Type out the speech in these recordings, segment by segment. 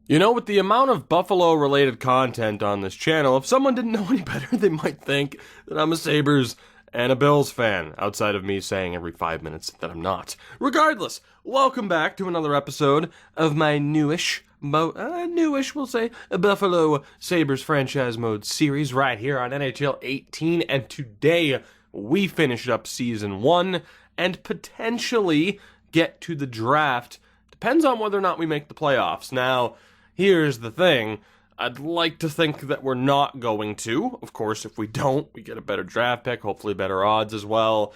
You know, with the amount of Buffalo-related content on this channel, if someone didn't know any better, they might think that I'm a Sabres and a Bills fan, outside of me saying every 5 minutes that I'm not. Regardless, welcome back to another episode of my newish, we'll say, Buffalo Sabres franchise mode series right here on NHL 18, and today we finish up Season 1 and potentially get to the draft. Depends on whether or not we make the playoffs. Now, here's the thing. I'd like to think that we're not going to. Of course, if we don't, we get a better draft pick, hopefully better odds as well.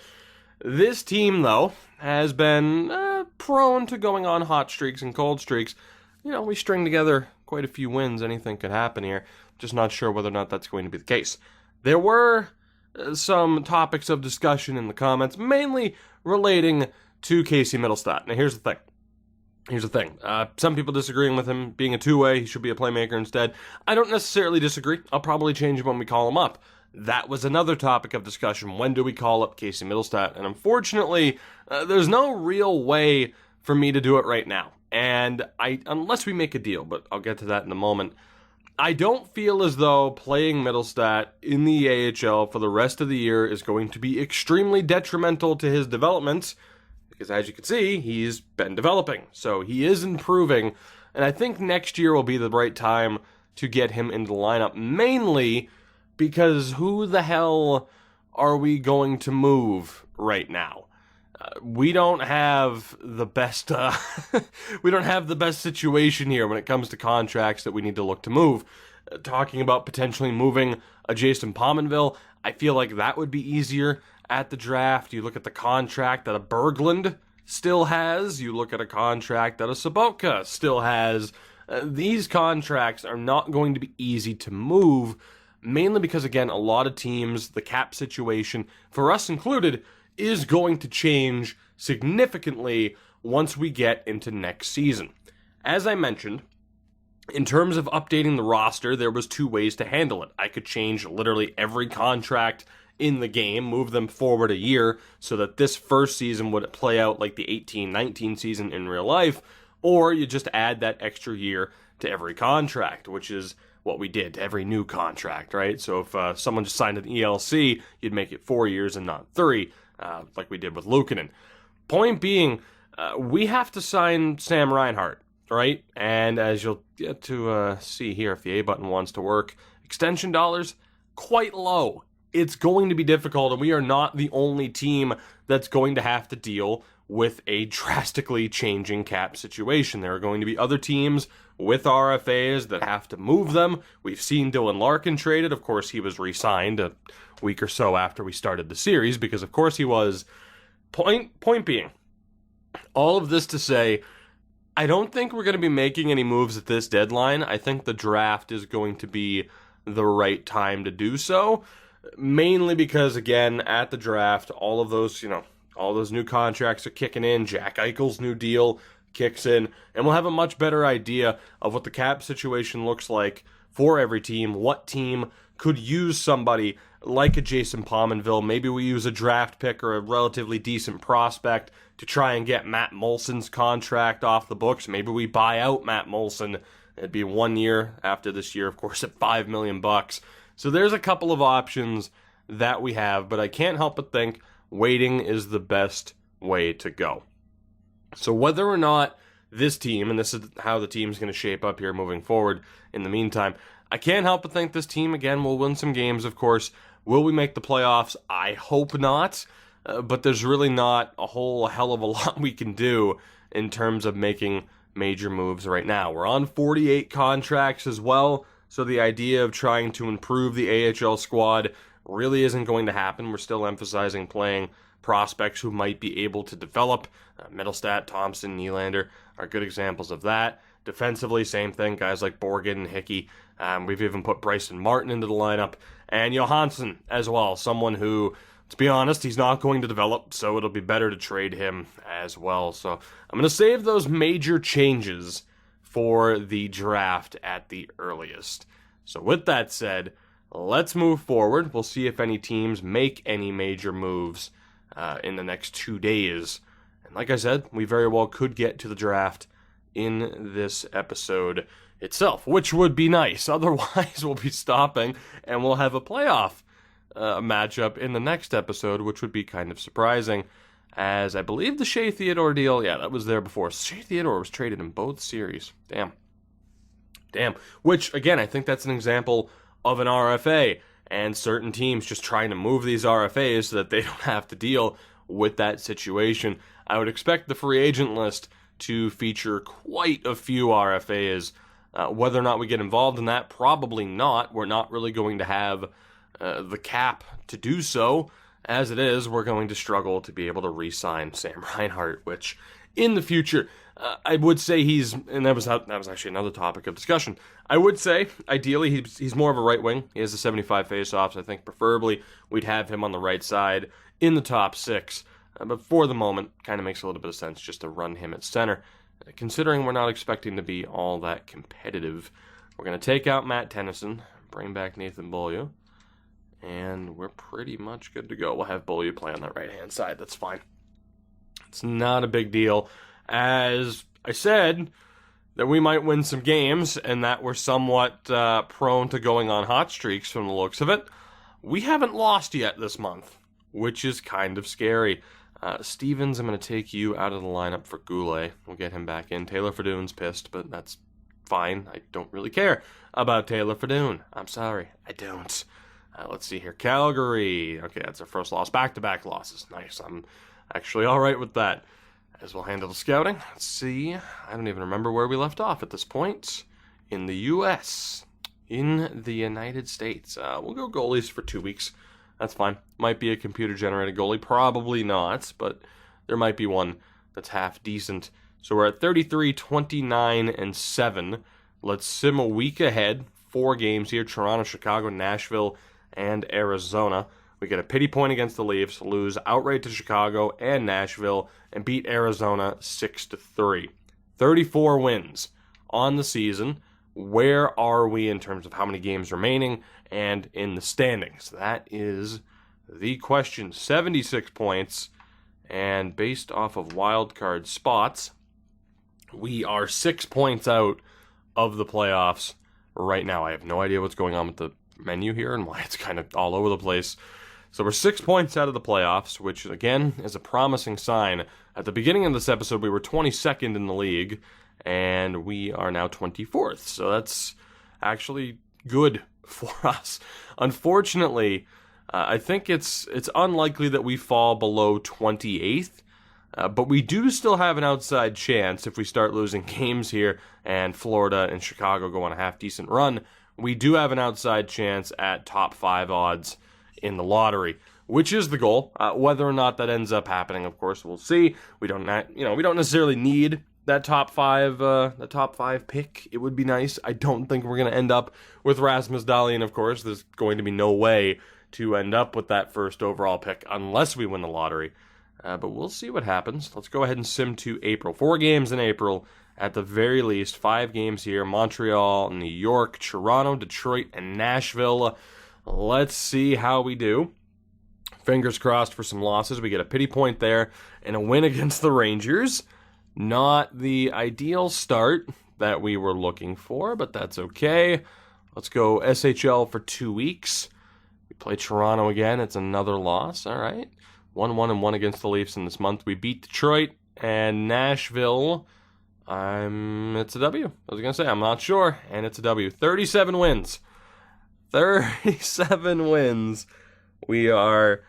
This team, though, has been prone to going on hot streaks and cold streaks. You know, we string together quite a few wins. Anything could happen here. Just not sure whether or not that's going to be the case. There were some topics of discussion in the comments, mainly relating to Casey Mittelstadt. Now, here's the thing. Some people disagreeing with him being a two-way. He should be a playmaker instead. I don't necessarily disagree. I'll probably change him when we call him up. That was another topic of discussion. When do we call up Casey Mittelstadt? And unfortunately, there's no real way for me to do it right now. And unless we make a deal, but I'll get to that in a moment. I don't feel as though playing Mittelstadt in the AHL for the rest of the year is going to be extremely detrimental to his development. Because as you can see, he's been developing. So he is improving. And I think next year will be the right time to get him into the lineup. Mainly because who the hell are we going to move right now? We don't have the best situation here when it comes to contracts that we need to look to move. Talking about potentially moving a Jason Pominville, I feel like that would be easier at the draft. You look at the contract that a Berglund still has. You look at a contract that a Sobotka still has. These contracts are not going to be easy to move, mainly because, again, a lot of teams, the cap situation, for us included, is going to change significantly once we get into next season. As I mentioned, in terms of updating the roster, there was two ways to handle it. I could change literally every contract in the game, move them forward a year so that this first season would play out like the 18-19 season in real life, or you just add that extra year to every contract, which is what we did to every new contract, right? So if someone just signed an ELC, you'd make it 4 years and not 3, like we did with Luukkonen. Point being, we have to sign Sam Reinhart, right? And as you'll get to see here, if the A button wants to work, extension dollars, quite low. It's going to be difficult, and we are not the only team that's going to have to deal with a drastically changing cap situation. There are going to be other teams with RFAs that have to move them. We've seen Dylan Larkin traded. Of course, he was re-signed a week or so after we started the series, because of course he was. Point being, all of this to say, I don't think we're going to be making any moves at this deadline. I think the draft is going to be the right time to do so. Mainly because, again, at the draft, all those new contracts are kicking in. Jack Eichel's new deal kicks in, and we'll have a much better idea of what the cap situation looks like for every team. What team could use somebody like a Jason Pominville? Maybe we use a draft pick or a relatively decent prospect to try and get Matt Molson's contract off the books. Maybe we buy out Matt Molson. It'd be 1 year after this year, of course, at $5 million. So there's a couple of options that we have, but I can't help but think waiting is the best way to go. So whether or not this team, and this is how the team's going to shape up here moving forward in the meantime, I can't help but think this team, again, will win some games, of course. Will we make the playoffs? I hope not, but there's really not a whole hell of a lot we can do in terms of making major moves right now. We're on 48 contracts as well. So the idea of trying to improve the AHL squad really isn't going to happen. We're still emphasizing playing prospects who might be able to develop. Mittelstadt, Thompson, Nylander are good examples of that. Defensively, same thing. Guys like Borgen and Hickey. We've even put Bryson Martin into the lineup. And Johansson as well. Someone who, to be honest, he's not going to develop, so it'll be better to trade him as well. So I'm going to save those major changes for the draft at the earliest. So with that said, let's move forward. We'll see if any teams make any major moves in the next 2 days. And like I said, we very well could get to the draft in this episode itself, which would be nice. Otherwise, we'll be stopping and we'll have a playoff matchup in the next episode, which would be kind of surprising, as I believe the Shea Theodore deal, yeah, that was there before. Shea Theodore was traded in both series. Damn. Which, again, I think that's an example of an RFA, and certain teams just trying to move these RFAs so that they don't have to deal with that situation. I would expect the free agent list to feature quite a few RFAs. Whether or not we get involved in that, probably not. We're not really going to have the cap to do so. As it is, we're going to struggle to be able to re-sign Sam Reinhart, which in the future, I would say and that was actually another topic of discussion. I would say, ideally, he's more of a right wing. He has the 75 faceoffs. I think preferably we'd have him on the right side in the top 6. But for the moment, kind of makes a little bit of sense just to run him at center. Considering we're not expecting to be all that competitive, we're going to take out Matt Tennyson, bring back Nathan Beaulieu, and we're pretty much good to go. We'll have Beaulieu play on that right-hand side. That's fine. It's not a big deal. As I said, that we might win some games and that we're somewhat prone to going on hot streaks from the looks of it. We haven't lost yet this month, which is kind of scary. Stevens, I'm going to take you out of the lineup for Goulet. We'll get him back in. Taylor Fedun's pissed, but that's fine. I don't really care about Taylor Fedun. I'm sorry. I don't. Let's see here. Calgary. Okay, that's our first loss. Back-to-back losses. Nice. I'm actually all right with that. As we'll handle the scouting. Let's see. I don't even remember where we left off at this point. In the U.S. In the United States. We'll go goalies for 2 weeks. That's fine. Might be a computer-generated goalie. Probably not, but there might be one that's half decent. So we're at 33, 29, and 7. Let's sim a week ahead. 4 games here. Toronto, Chicago, Nashville, and Arizona. We get a pity point against the Leafs, lose outright to Chicago and Nashville, and beat Arizona 6-3. 34 wins on the season. Where are we in terms of how many games remaining and in the standings? That is the question. 76 points, and based off of wild card spots, we are 6 points out of the playoffs right now. I have no idea what's going on with the menu here and why it's kind of all over the place. So we're 6 points out of the playoffs, which, again, is a promising sign. At the beginning of this episode, we were 22nd in the league, and we are now 24th. So that's actually good for us. Unfortunately, I think it's unlikely that we fall below 28th, but we do still have an outside chance if we start losing games here and Florida and Chicago go on a half-decent run. We do have an outside chance at top 5 odds in the lottery, which is the goal. Whether or not that ends up happening, of course, we'll see. We don't necessarily need that top 5 pick. It would be nice. I don't think we're going to end up with Rasmus Dahlin, of course. There's going to be no way to end up with that first overall pick unless we win the lottery. But we'll see what happens. Let's go ahead and sim to April. 4 games in April, at the very least. 5 games here. Montreal, New York, Toronto, Detroit, and Nashville. Let's see how we do. Fingers crossed for some losses. We get a pity point there and a win against the Rangers. Not the ideal start that we were looking for, but that's okay. Let's go SHL for 2 weeks. We play Toronto again. It's another loss. All right. 1-1-1 against the Leafs in this month. We beat Detroit and Nashville. It's a W. I was going to say, I'm not sure. And it's a W. 37 wins. 37 wins. We are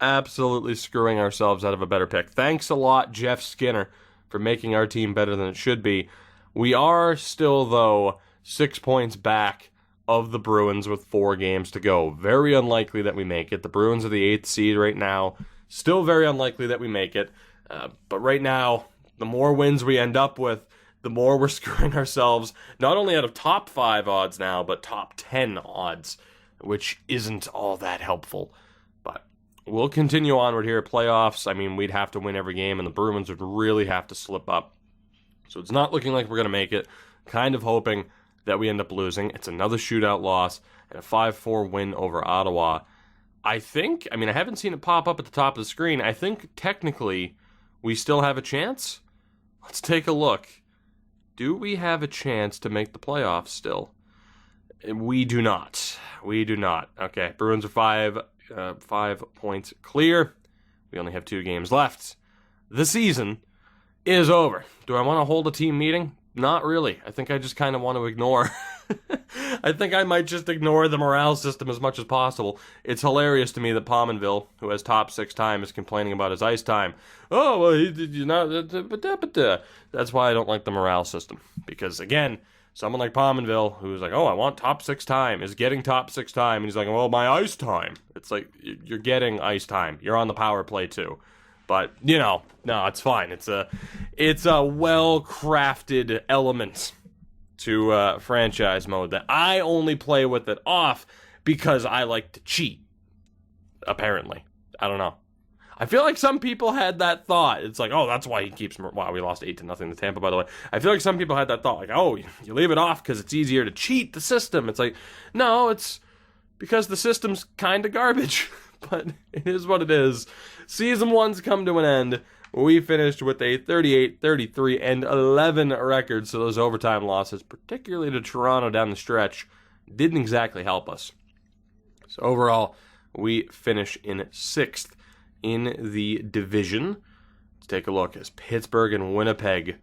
absolutely screwing ourselves out of a better pick. Thanks a lot, Jeff Skinner, for making our team better than it should be. We are still, though, 6 points back of the Bruins with 4 games to go. Very unlikely that we make it. The Bruins are the 8th seed right now. Still very unlikely that we make it. But right now, the more wins we end up with, the more we're screwing ourselves, not only out of top 5 odds now, but top 10 odds, which isn't all that helpful. But we'll continue onward here. Playoffs, I mean, we'd have to win every game, and the Bruins would really have to slip up. So it's not looking like we're going to make it. Kind of hoping that we end up losing. It's another shootout loss and a 5-4 win over Ottawa. I haven't seen it pop up at the top of the screen. I think technically we still have a chance. Let's take a look. do we have a chance to make the playoffs still? We do not. We do not. Okay, Bruins are 5 points clear. We only have 2 games left. The season is over. Do I want to hold a team meeting? Not really. I think I just kind of want to ignore. I think I might just ignore the morale system as much as possible. It's hilarious to me that Pominville, who has top 6 time, is complaining about his ice time. Oh, well, he's not. That's why I don't like the morale system. Because, again, someone like Pominville, who's like, oh, I want top 6 time, is getting top 6 time. And he's like, well, my ice time. It's like, you're getting ice time. You're on the power play, too. But, no, it's fine. It's a well-crafted element to franchise mode that I only play with it off because I like to cheat, apparently. I don't know. I feel like some people had that thought. It's like, oh, that's why he keeps... Wow, we lost 8-0 to Tampa, by the way. I feel like some people had that thought, like, oh, you leave it off because it's easier to cheat the system. It's like, no, it's because the system's kind of garbage. But it is what it is. Season 1's come to an end. We finished with a 38, 33, and 11 record, so those overtime losses, particularly to Toronto down the stretch, didn't exactly help us. So overall, we finish in 6th in the division. Let's take a look as Pittsburgh and Winnipeg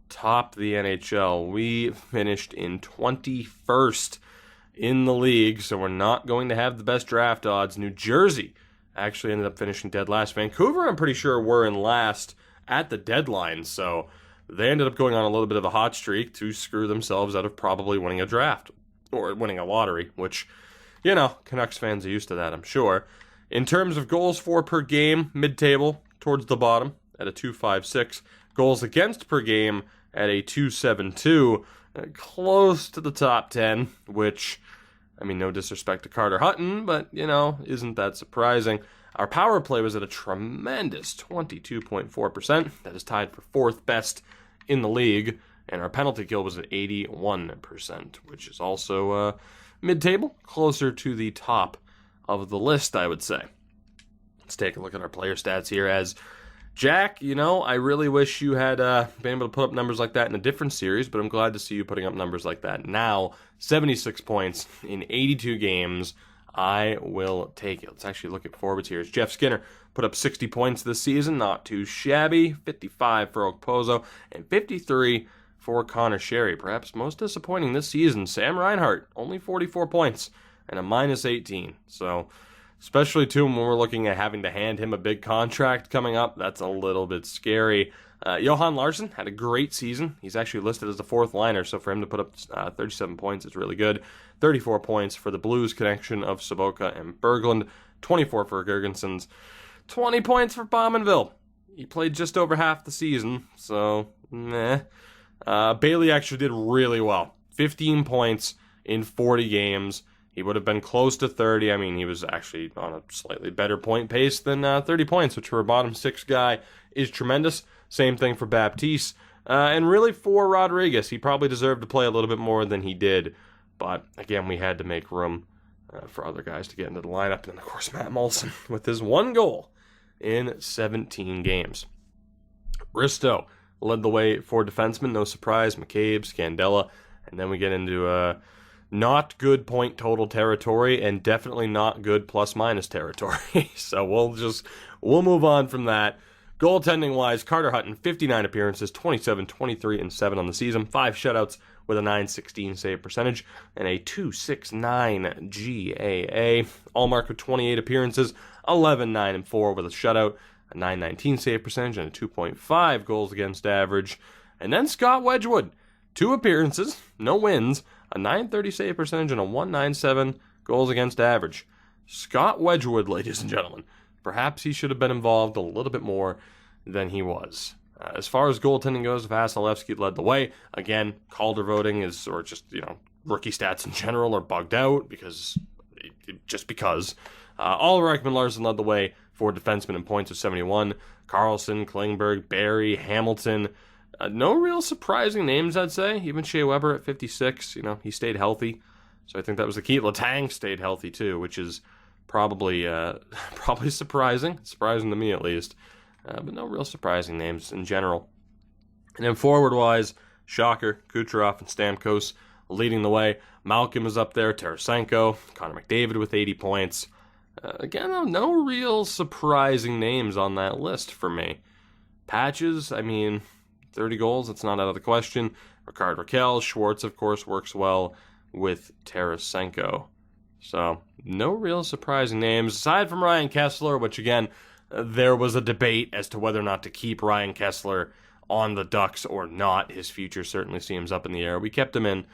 top the NHL. We finished in 21st in the league, so we're not going to have the best draft odds. New Jersey actually ended up finishing dead last. Vancouver, I'm pretty sure, were in last at the deadline, so they ended up going on a little bit of a hot streak to screw themselves out of probably winning a draft or winning a lottery, which, Canucks fans are used to that, I'm sure. In terms of goals for per game, mid-table towards the bottom at a 2.56. Goals against per game at a 2.72. Close to the top 10, which, no disrespect to Carter Hutton, but, isn't that surprising. Our power play was at a tremendous 22.4%. That is tied for 4th best in the league. And our penalty kill was at 81%, which is also mid-table, closer to the top of the list, I would say. Let's take a look at our player stats here as Jack, I really wish you had been able to put up numbers like that in a different series, but I'm glad to see you putting up numbers like that now. 76 points in 82 games. I will take it. Let's actually look at forwards here. Jeff Skinner put up 60 points this season. Not too shabby. 55 for Okposo and 53 for Connor Sherry. Perhaps most disappointing this season, Sam Reinhart. Only 44 points and a minus 18. So... especially, too, when we're looking at having to hand him a big contract coming up. That's a little bit scary. Johan Larsson had a great season. He's actually listed as the 4th liner, so for him to put up 37 points is really good. 34 points for the Blues connection of Sobotka and Berglund. 24 for Gergensons. 20 points for Pominville. He played just over half the season, so meh. Bailey actually did really well. 15 points in 40 games. He would have been close to 30. He was actually on a slightly better point pace than 30 points, which for a bottom 6 guy is tremendous. Same thing for Baptiste. And really for Rodriguez, he probably deserved to play a little bit more than he did. But again, we had to make room for other guys to get into the lineup. And of course, Matt Molson with his 1 goal in 17 games. Risto led the way for defensemen. No surprise. McCabe, Scandella. And then we get into... not good point total territory, and definitely not good plus-minus territory. So we'll move on from that. Goaltending-wise, Carter Hutton, 59 appearances, 27, 23, and 7 on the season. 5 shutouts with a .916 save percentage and a .269 GAA. Allmark with 28 appearances, 11, 9, and 4 with a shutout, a .919 save percentage, and a 2.5 goals against average. And then Scott Wedgwood, 2 appearances, no wins, a .930 save percentage, and a .197 goals against average. Scott Wedgwood, ladies and gentlemen. Perhaps he should have been involved a little bit more than he was. As far as goaltending goes, Vasilevsky led the way. Again, Calder voting is, or just, rookie stats in general are bugged out because. Oliver Ekman-Larsson led the way for defensemen in points of 71. Carlson, Klingberg, Barry, Hamilton. No real surprising names, I'd say. Even Shea Weber at 56, he stayed healthy. So I think that was the key. Letang stayed healthy too, which is probably surprising to me at least. But no real surprising names in general. And then forward-wise, shocker, Kucherov and Stamkos leading the way. Malkin is up there, Tarasenko, Connor McDavid with 80 points. Again, no real surprising names on that list for me. Patches, 30 goals, that's not out of the question. Rickard Rakell, Schwartz, of course, works well with Tarasenko. So, no real surprising names, aside from Ryan Kessler, which, again, there was a debate as to whether or not to keep Ryan Kessler on the Ducks or not. His future certainly seems up in the air. We kept him in,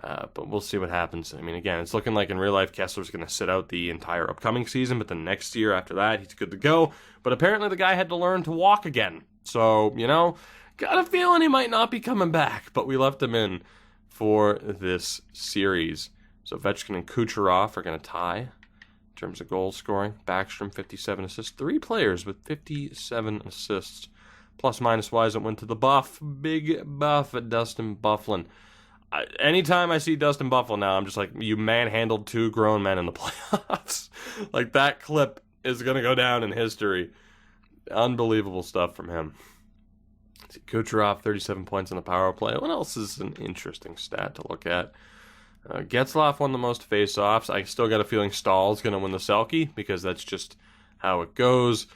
but we'll see what happens. Again, it's looking like in real life Kessler's going to sit out the entire upcoming season, but the next year after that, he's good to go. But apparently the guy had to learn to walk again. So, got a feeling he might not be coming back, but we left him in for this series. So Ovechkin and Kucherov are going to tie in terms of goal scoring. Backstrom, 57 assists. 3 players with 57 assists. Plus-minus wise, it went to the buff. Big buff at Dustin Byfuglien. Anytime I see Dustin Byfuglien now, I'm just like, you manhandled 2 grown men in the playoffs. Like, that clip is going to go down in history. Unbelievable stuff from him. Kucherov, 37 points on the power play. What else is an interesting stat to look at? Getzlaf won the most face-offs. I still got a feeling Stahl's going to win the Selke because that's just how it goes.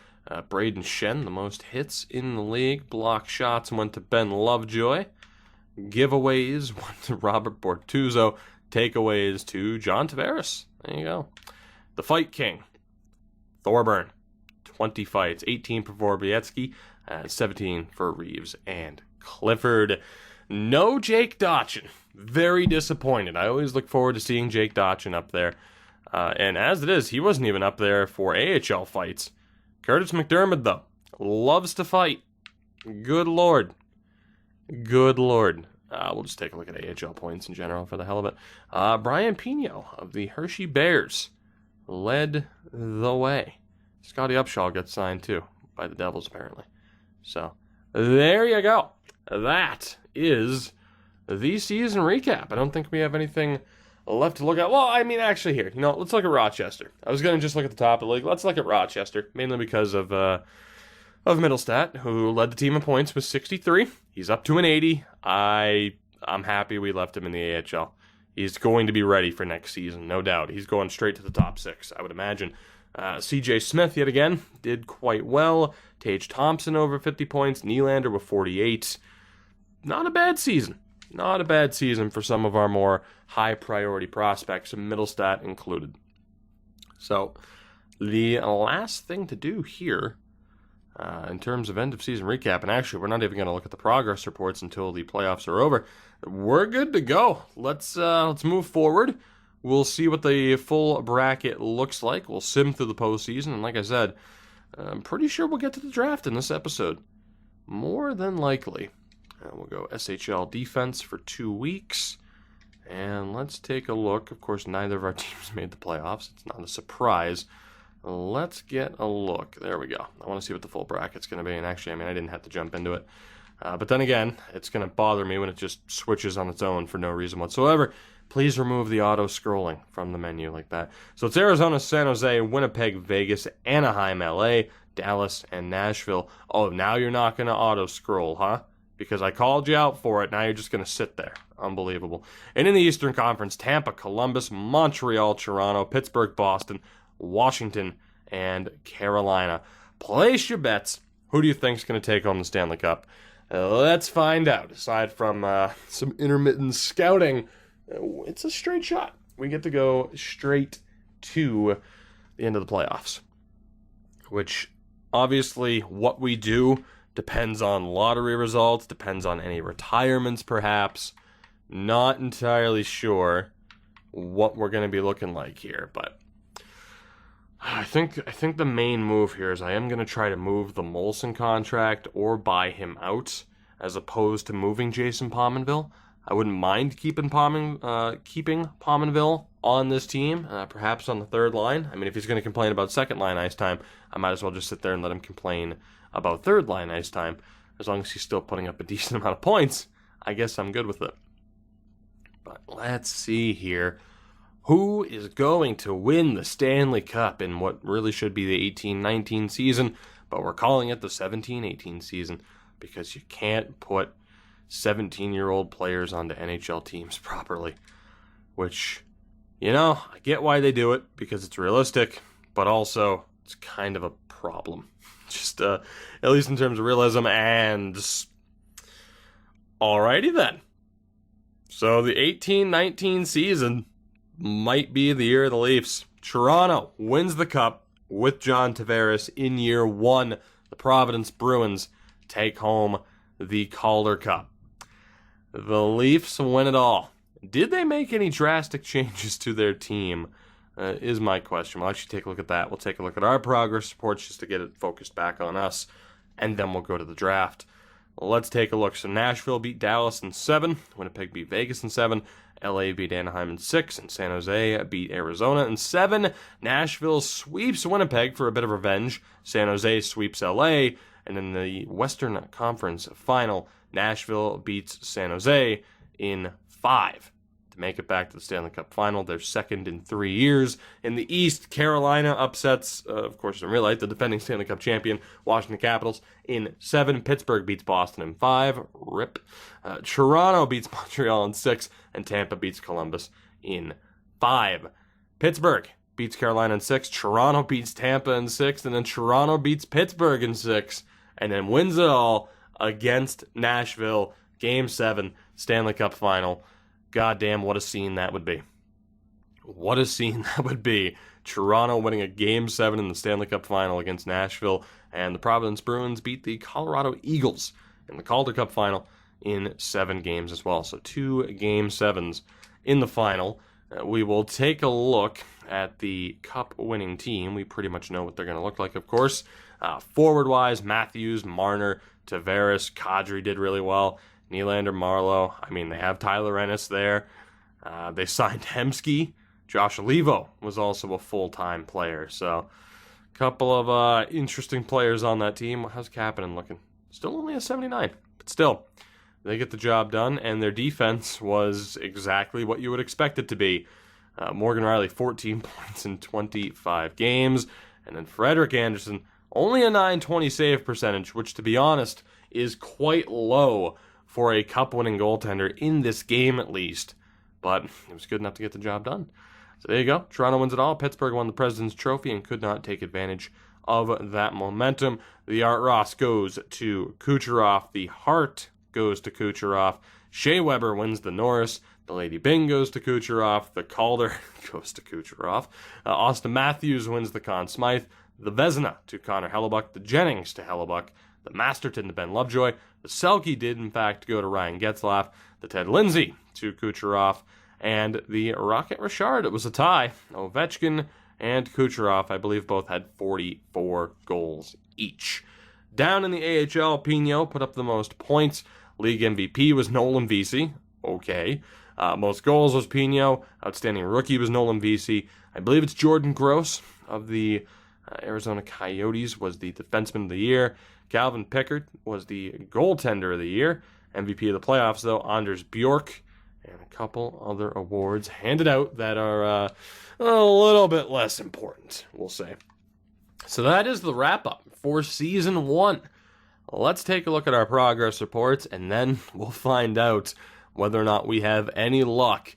Braden Shen, the most hits in the league. Block shots went to Ben Lovejoy. Giveaways went to Robert Bortuzzo. Takeaways to John Tavares. There you go. The Fight King, Thorburn. 20 fights, 18 for Vorbietsky, 17 for Reeves and Clifford. No Jake Dotchin. Very disappointed. I always look forward to seeing Jake Dotchin up there. And as it is, he wasn't even up there for AHL fights. Curtis McDermott, though, loves to fight. Good Lord. Good Lord. We'll just take a look at AHL points in general for the hell of it. Brian Pino of the Hershey Bears led the way. Scotty Upshaw got signed, too, by the Devils, apparently. So, there you go. That is the season recap. I don't think we have anything left to look at. Well, actually here. Let's look at Rochester. I was going to just look at the top of the league. Let's look at Rochester, mainly because of Middlestat, who led the team in points with 63. He's up to an 80. I'm happy we left him in the AHL. He's going to be ready for next season, no doubt. He's going straight to the top 6, I would imagine. CJ Smith, yet again, did quite well. Tage Thompson over 50 points. Nylander with 48. Not a bad season. Not a bad season for some of our more high-priority prospects, Middlestat included. So, the last thing to do here, in terms of end-of-season recap, and actually, we're not even going to look at the progress reports until the playoffs are over. We're good to go. Let's move forward. We'll see what the full bracket looks like. We'll sim through the postseason, and like I said, I'm pretty sure we'll get to the draft in this episode. More than likely. We'll go SHL defense for 2 weeks, and let's take a look. Of course, neither of our teams made the playoffs. It's not a surprise. Let's get a look. There we go. I want to see what the full bracket's going to be, and actually, I didn't have to jump into it. But then again, it's going to bother me when it just switches on its own for no reason whatsoever. Please remove the auto-scrolling from the menu like that. So it's Arizona, San Jose, Winnipeg, Vegas, Anaheim, LA, Dallas, and Nashville. Oh, now you're not going to auto-scroll, huh? Because I called you out for it. Now you're just going to sit there. Unbelievable. And in the Eastern Conference, Tampa, Columbus, Montreal, Toronto, Pittsburgh, Boston, Washington, and Carolina. Place your bets. Who do you think is going to take home the Stanley Cup? Let's find out. Aside from some intermittent scouting, it's a straight shot. We get to go straight to the end of the playoffs, which obviously what we do depends on lottery results, depends on any retirements perhaps. Not entirely sure what we're going to be looking like here, but I think the main move here is I am going to try to move the Molson contract or buy him out as opposed to moving Jason Pominville. I wouldn't mind keeping Pominville on this team, perhaps on the third line. If he's going to complain about second line ice time, I might as well just sit there and let him complain about third line ice time. As long as he's still putting up a decent amount of points, I guess I'm good with it. But let's see here. Who is going to win the Stanley Cup in what really should be the 18-19 season, but we're calling it the 17-18 season because you can't put 17-year-old players onto NHL teams properly, which, I get why they do it because it's realistic, but also it's kind of a problem. Just, at least in terms of realism. And alrighty then. So the 18-19 season might be the year of the Leafs. Toronto wins the Cup with John Tavares in year one. The Providence Bruins take home the Calder Cup. The Leafs win it all. Did they make any drastic changes to their team? Is my question. We'll actually take a look at that. We'll take a look at our progress reports just to get it focused back on us, and then we'll go to the draft. Let's take a look. So Nashville beat Dallas in 7. Winnipeg beat Vegas in 7. LA beat Anaheim in 6. And San Jose beat Arizona in 7. Nashville sweeps Winnipeg for a bit of revenge. San Jose sweeps LA. And in the Western Conference Final, Nashville beats San Jose in 5 to make it back to the Stanley Cup Final. They're second in 3 years. In the East, Carolina upsets, of course in real life, the defending Stanley Cup champion, Washington Capitals, in 7. Pittsburgh beats Boston in 5. Rip. Toronto beats Montreal in 6. And Tampa beats Columbus in 5. Pittsburgh beats Carolina in 6. Toronto beats Tampa in 6. And then Toronto beats Pittsburgh in 6. And then wins it all against Nashville. Game 7, Stanley Cup Final. Goddamn, what a scene that would be. What a scene that would be. Toronto winning a Game 7 in the Stanley Cup Final against Nashville. And the Providence Bruins beat the Colorado Eagles in the Calder Cup Final in 7 games as well. So 2 Game 7s in the final. We will take a look at the Cup-winning team. We pretty much know what they're going to look like, of course. Forward-wise, Matthews, Marner, Tavares, Kadri did really well. Nylander, Marleau. I mean, they have Tyler Ennis there. They signed Hemsky. Josh Olivo was also a full-time player. So, a couple of interesting players on that team. How's Kapanen looking? Still only a 79, but still, they get the job done, and their defense was exactly what you would expect it to be. Morgan Riley, 14 points in 25 games, and then Frederik Andersen, only a .920 save percentage, which, to be honest, is quite low for a Cup-winning goaltender in this game, at least. But it was good enough to get the job done. So there you go. Toronto wins it all. Pittsburgh won the President's Trophy and could not take advantage of that momentum. The Art Ross goes to Kucherov. The Hart goes to Kucherov. Shea Weber wins the Norris. The Lady Byng goes to Kucherov. The Calder goes to Kucherov. Austin Matthews wins the Conn Smythe. The Vezina to Connor Hellebuck. The Jennings to Hellebuck. The Masterton to Ben Lovejoy. The Selke did, in fact, go to Ryan Getzlaf. The Ted Lindsay to Kucherov. And the Rocket Richard, it was a tie. Ovechkin and Kucherov, I believe, both had 44 goals each. Down in the AHL, Pino put up the most points. League MVP was Nolan Vesey. Okay. Most goals was Pino. Outstanding rookie was Nolan Vesey. I believe it's Jordan Gross of the Arizona Coyotes was the defenseman of the year. Calvin Pickard was the goaltender of the year. MVP of the playoffs, though, Anders Bjork. And a couple other awards handed out that are a little bit less important, we'll say. So that is the wrap-up for Season 1. Let's take a look at our progress reports, and then we'll find out whether or not we have any luck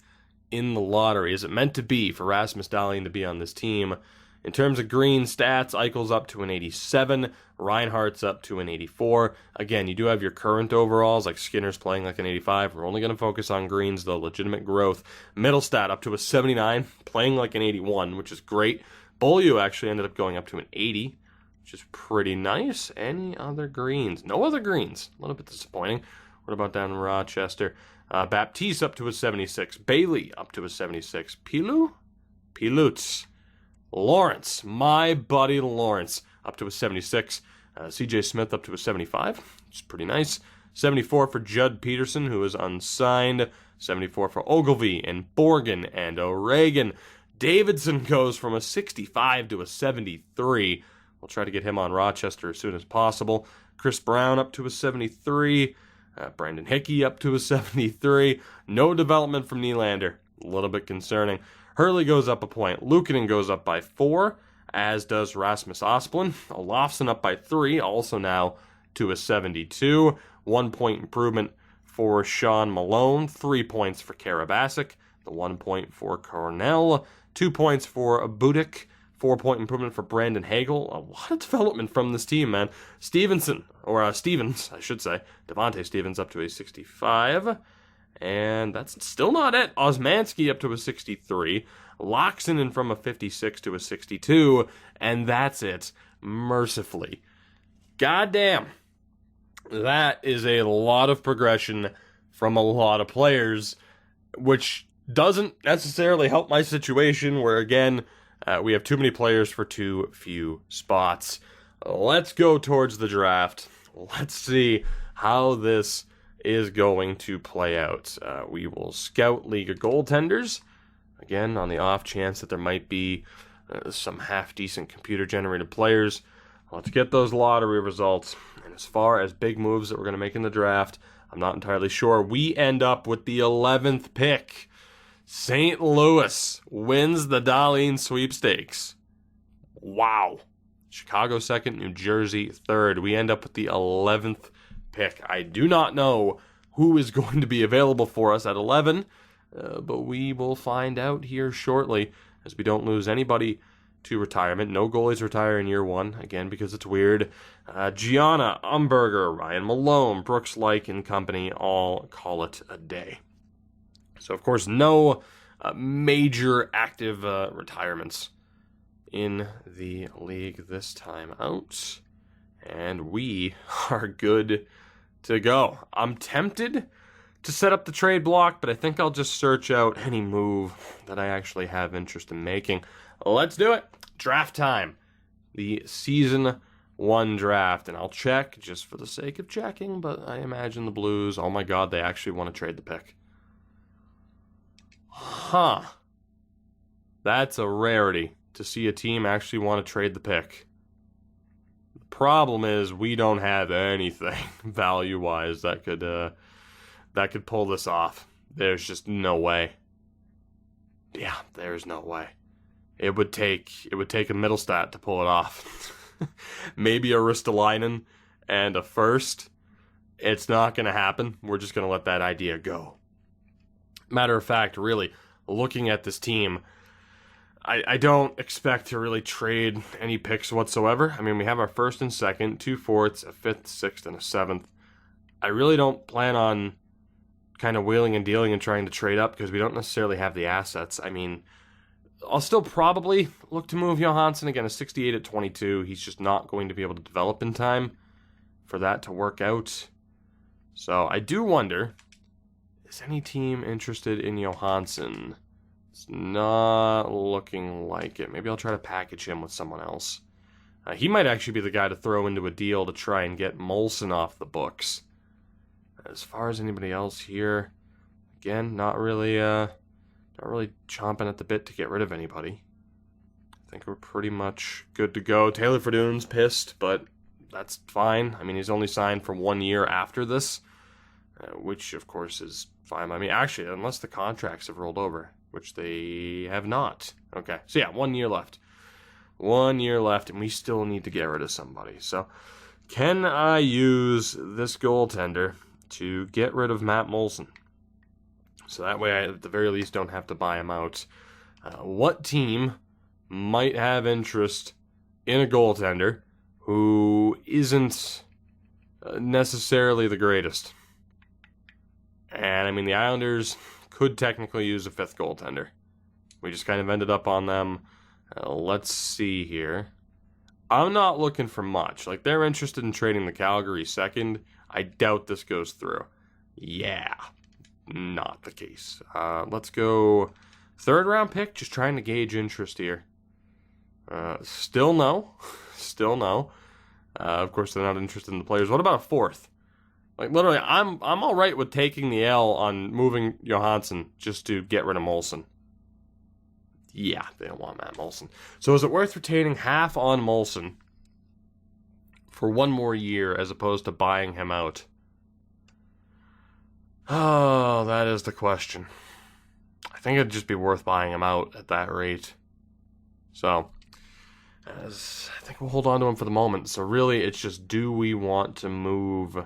in the lottery. Is it meant to be for Rasmus Dahlin to be on this team? In terms of green stats, Eichel's up to an 87, Reinhardt's up to an 84. Again, you do have your current overalls, like Skinner's playing like an 85. We're only going to focus on greens, though, legitimate growth. Middlestat up to a 79, playing like an 81, which is great. Beaulieu actually ended up going up to an 80, which is pretty nice. Any other greens? No other greens. A little bit disappointing. What about down in Rochester? Baptiste up to a 76. Bailey up to a 76. Pilutz. Lawrence, my buddy Lawrence, up to a 76. CJ Smith up to a 75, which is pretty nice. 74 for Judd Peterson, who is unsigned. 74 for Ogilvy and Borgen and O'Regan. Davidson goes from a 65 to a 73. We'll try to get him on Rochester as soon as possible. Chris Brown up to a 73. Brandon Hickey up to a 73. No development from Nylander. A little bit concerning. Hurley goes up a point. Luukkonen goes up by 4, as does Rasmus Asplund. Olofsson up by 3, also now to a 72. 1 point improvement for Sean Malone, 3 points for Karabasic, the 1 point for Cornell, 2 points for Budik, 4-point improvement for Brandon Hagel. A lot of development from this team, man. Stevens, I should say. Devontae Stevens up to a 65. And that's still not it. Osmanski up to a 63. Loxonen from a 56 to a 62. And that's it. Mercifully. Goddamn. That is a lot of progression from a lot of players, which doesn't necessarily help my situation where, again, we have too many players for too few spots. Let's go towards the draft. Let's see how this is going to play out. We will scout League of Goaltenders, again, on the off chance that there might be some half-decent computer-generated players. Let's get those lottery results. And as far as big moves that we're going to make in the draft, I'm not entirely sure. We end up with the 11th pick. St. Louis wins the Dahlin sweepstakes. Wow. Chicago second, New Jersey third. We end up with the 11th pick. I do not know who is going to be available for us at 11, but we will find out here shortly as we don't lose anybody to retirement. No goalies retire in year one, again, because it's weird. Gianna, Umberger, Ryan Malone, Brooks Laich and company all call it a day. So, of course, no major active retirements in the league this time out. And we are good to go. I'm tempted to set up the trade block, but I think I'll just search out any move that I actually have interest in making. Let's do it. Draft time. The Season 1 draft. And I'll check just for the sake of checking, but I imagine the Blues, oh my god, they actually want to trade the pick. Huh. That's a rarity to see a team actually want to trade the pick. The problem is we don't have anything value-wise that could pull this off. There's just no way. Yeah, there's no way. It would take a middle stat to pull it off. Maybe a Ristolainen and a first. It's not going to happen. We're just going to let that idea go. Matter of fact, really, looking at this team, I don't expect to really trade any picks whatsoever. I mean, we have our first and second, 2 fourths, a 5th, 6th, and a 7th. I really don't plan on kind of wheeling and dealing and trying to trade up because we don't necessarily have the assets. I mean, I'll still probably look to move Johansson, again, a 68 at 22. He's just not going to be able to develop in time for that to work out. So I do wonder, is any team interested in Johansson? It's not looking like it. Maybe I'll try to package him with someone else. He might actually be the guy to throw into a deal to try and get Molson off the books. As far as anybody else here, again, not really chomping at the bit to get rid of anybody. I think we're pretty much good to go. Taylor Fredun's pissed, but that's fine. I mean, he's only signed for 1 year after this, which, of course, is fine. I mean, actually, unless the contracts have rolled over, which they have not. Okay, so yeah, 1 year left. 1 year left, and we still need to get rid of somebody. So, can I use this goaltender to get rid of Matt Molson? So that way I, at the very least, don't have to buy him out. What team might have interest in a goaltender who isn't necessarily the greatest? And, I mean, the Islanders could technically use a 5th goaltender. We just kind of ended up on them. Let's see here. I'm not looking for much. Like, they're interested in trading the Calgary 2nd. I doubt this goes through. Yeah, not the case. Let's go 3rd round pick, just trying to gauge interest here. Still no. Still no. Of course, they're not interested in the players. What about a 4th? Like, literally, I'm all right with taking the L on moving Johansson just to get rid of Molson. Yeah, they don't want Matt Molson. So is it worth retaining half on Molson for 1 more year as opposed to buying him out? Oh, that is the question. I think it'd just be worth buying him out at that rate. So, I think we'll hold on to him for the moment. So really, it's just, do we want to move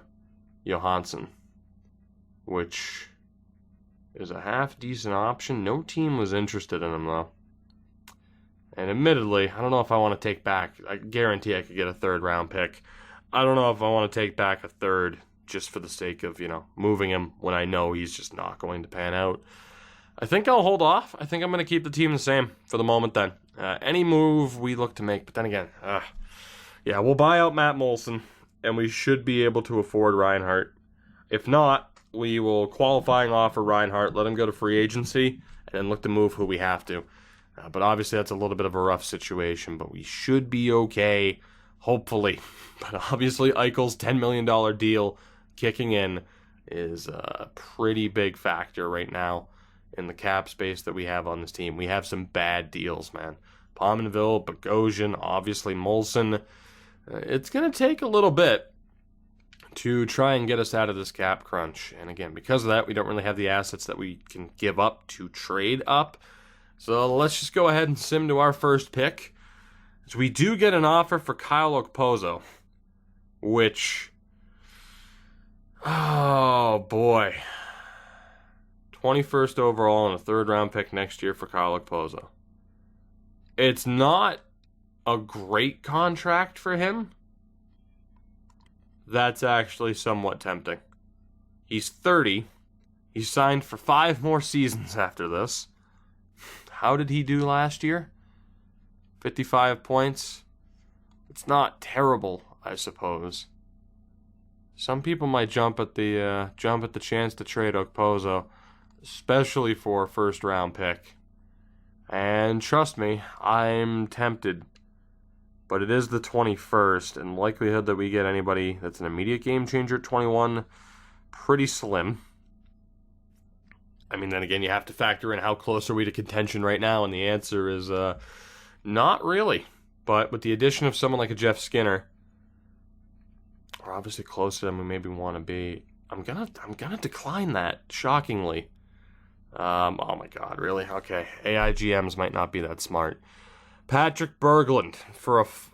Johansson? which is a half-decent option. No team was interested in him, though. And admittedly, I don't know if I want to take back. I guarantee I could get a third-round pick. I don't know if I want to take back a third just for the sake of, moving him when I know he's just not going to pan out. I think I'll hold off. I think I'm going to keep the team the same for the moment then. Any move we look to make, but then again, we'll buy out Matt Molson, and we should be able to afford Reinhart. If not, we will qualifying offer Reinhart, let him go to free agency, and then look to move who we have to. But obviously that's a little bit of a rough situation, but we should be okay, hopefully. But obviously Eichel's $10 million deal kicking in is a pretty big factor right now in the cap space that we have on this team. We have some bad deals, man. Pominville, Bogosian, obviously Molson. It's going to take a little bit to try and get us out of this cap crunch. And again, because of that, we don't really have the assets that we can give up to trade up. So let's just go ahead and sim to our first pick. So we do get an offer for Kyle Okposo, which, oh boy, 21st overall and a third-round pick next year for Kyle Okposo. It's not a great contract for him. That's actually somewhat tempting. He's 30. He's signed for 5 more seasons after this. How did he do last year? 55 points. It's not terrible, I suppose. Some people might jump at the chance to trade Okposo, especially for a first-round pick. And trust me, I'm tempted. But it is the 21st, and likelihood that we get anybody that's an immediate game changer at 21, pretty slim. I mean, then again, you have to factor in how close are we to contention right now, and the answer is not really. But with the addition of someone like a Jeff Skinner, we're obviously closer than we maybe want to be. I'm gonna decline that, shockingly. Oh my God, really? Okay, AIGMs might not be that smart. Patrick Berglund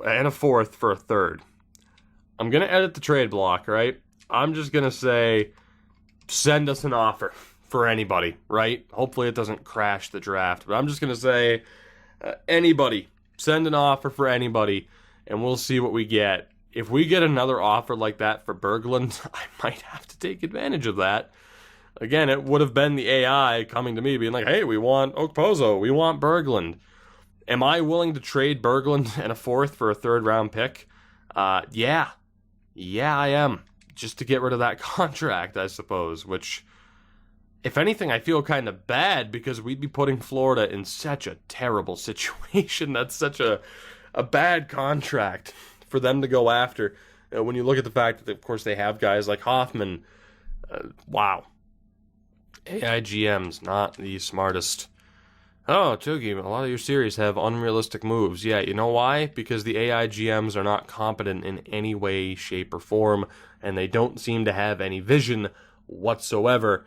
and a fourth for a third. I'm going to edit the trade block, right? I'm just going to say, send us an offer for anybody, right? Hopefully it doesn't crash the draft. But I'm just going to say, anybody. Send an offer for anybody, and we'll see what we get. If we get another offer like that for Berglund, I might have to take advantage of that. Again, it would have been the AI coming to me being like, hey, we want Okposo, we want Berglund. Am I willing to trade Berglund and a fourth for a third-round pick? Yeah, I am. Just to get rid of that contract, I suppose, which, if anything, I feel kind of bad because we'd be putting Florida in such a terrible situation. That's such a bad contract for them to go after. When you look at the fact that, of course, they have guys like Hoffman. Wow. AIGM's not the smartest. Oh, Tugi, a lot of your series have unrealistic moves. Yeah, you know why? Because the AI GMs are not competent in any way, shape, or form, and they don't seem to have any vision whatsoever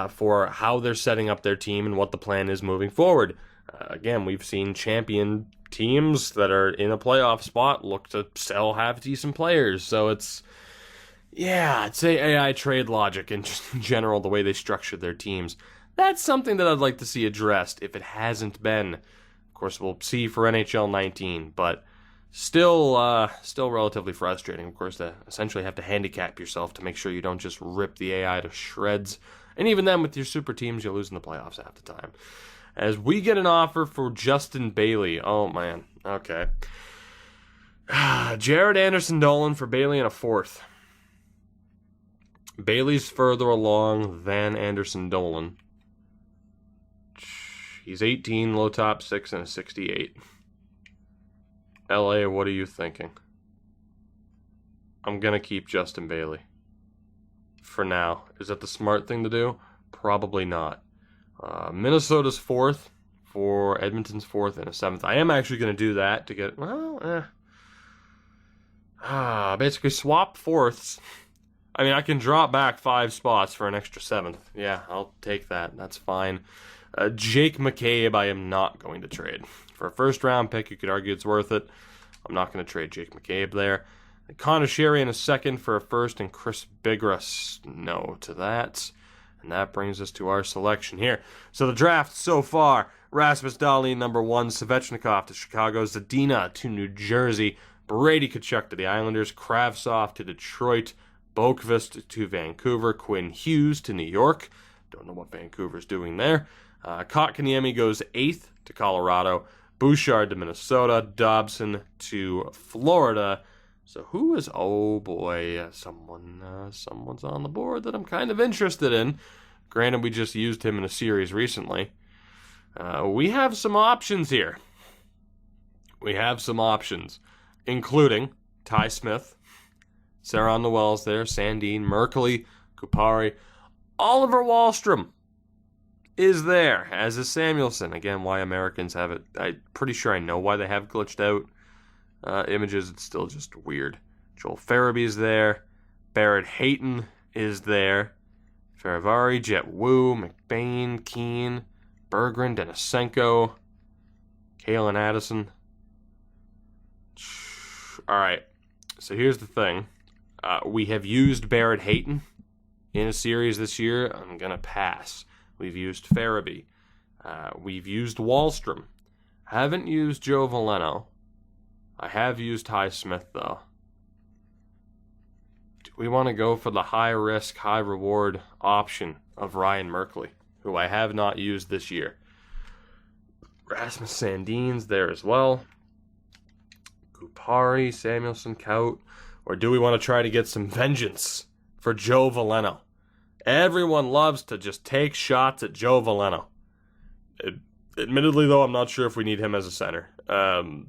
for how they're setting up their team and what the plan is moving forward. Again, we've seen champion teams that are in a playoff spot look to sell half-decent players, so it's... Yeah, I'd say AI trade logic and just in general the way they structured their teams. That's something that I'd like to see addressed if it hasn't been. Of course, we'll see for NHL 19, but still relatively frustrating. Of course, to essentially have to handicap yourself to make sure you don't just rip the AI to shreds. And even then, with your super teams, you're losing the playoffs half the time. As we get an offer for Justin Bailey. Oh, man. Okay. Jared Anderson-Dolan for Bailey and a fourth. Bailey's further along than Anderson-Dolan. He's 18, low top 6, and a 68. LA, what are you thinking? I'm going to keep Justin Bailey. For now. Is that the smart thing to do? Probably not. Minnesota's fourth for Edmonton's fourth and a seventh. I am actually going to do that to get, basically swap fourths. I mean, I can drop back 5 spots for an extra seventh. Yeah, I'll take that. That's fine. Jake McCabe, I am not going to trade. For a first-round pick, you could argue it's worth it. I'm not going to trade Jake McCabe there. Connor Sherry in a second for a first, and Chris Bigras, no to that. And that brings us to our selection here. So the draft so far, Rasmus Dahlin, number 1, Svechnikov to Chicago, Zadina to New Jersey, Brady Tkachuk to the Islanders, Kravtsov to Detroit, Boqvist to Vancouver, Quinn Hughes to New York. Don't know what Vancouver's doing there. Kotkaniemi goes 8th to Colorado, Bouchard to Minnesota, Dobson to Florida. So who is, oh boy, someone's on the board that I'm kind of interested in. Granted, we just used him in a series recently. We have some options here. We have some options, including Ty Smith, Sarah Noel's there, Sandin, Merkley, Kupari, Oliver Wahlstrom is there, as is Samuelson. Again, why Americans have it, I'm pretty sure I know why they have glitched out images. It's still just weird. Joel Farabee's there. Barrett Hayton is there. Faravari, Jet Wu, McBain, Keane, Berggren, Denisenko, Kalen Addison. Alright, so here's the thing. We have used Barrett Hayton in a series this year. I'm going to pass. We've used Farabee. We've used Wahlstrom. Haven't used Joe Veleno. I have used Ty Smith, though. Do we want to go for the high-risk, high-reward option of Ryan Merkley, who I have not used this year? Rasmus Sandin's there as well. Kupari, Samuelson, Kaut. Or do we want to try to get some vengeance for Joe Veleno? Everyone loves to just take shots at Joe Veleno. Admittedly, though, I'm not sure if we need him as a center.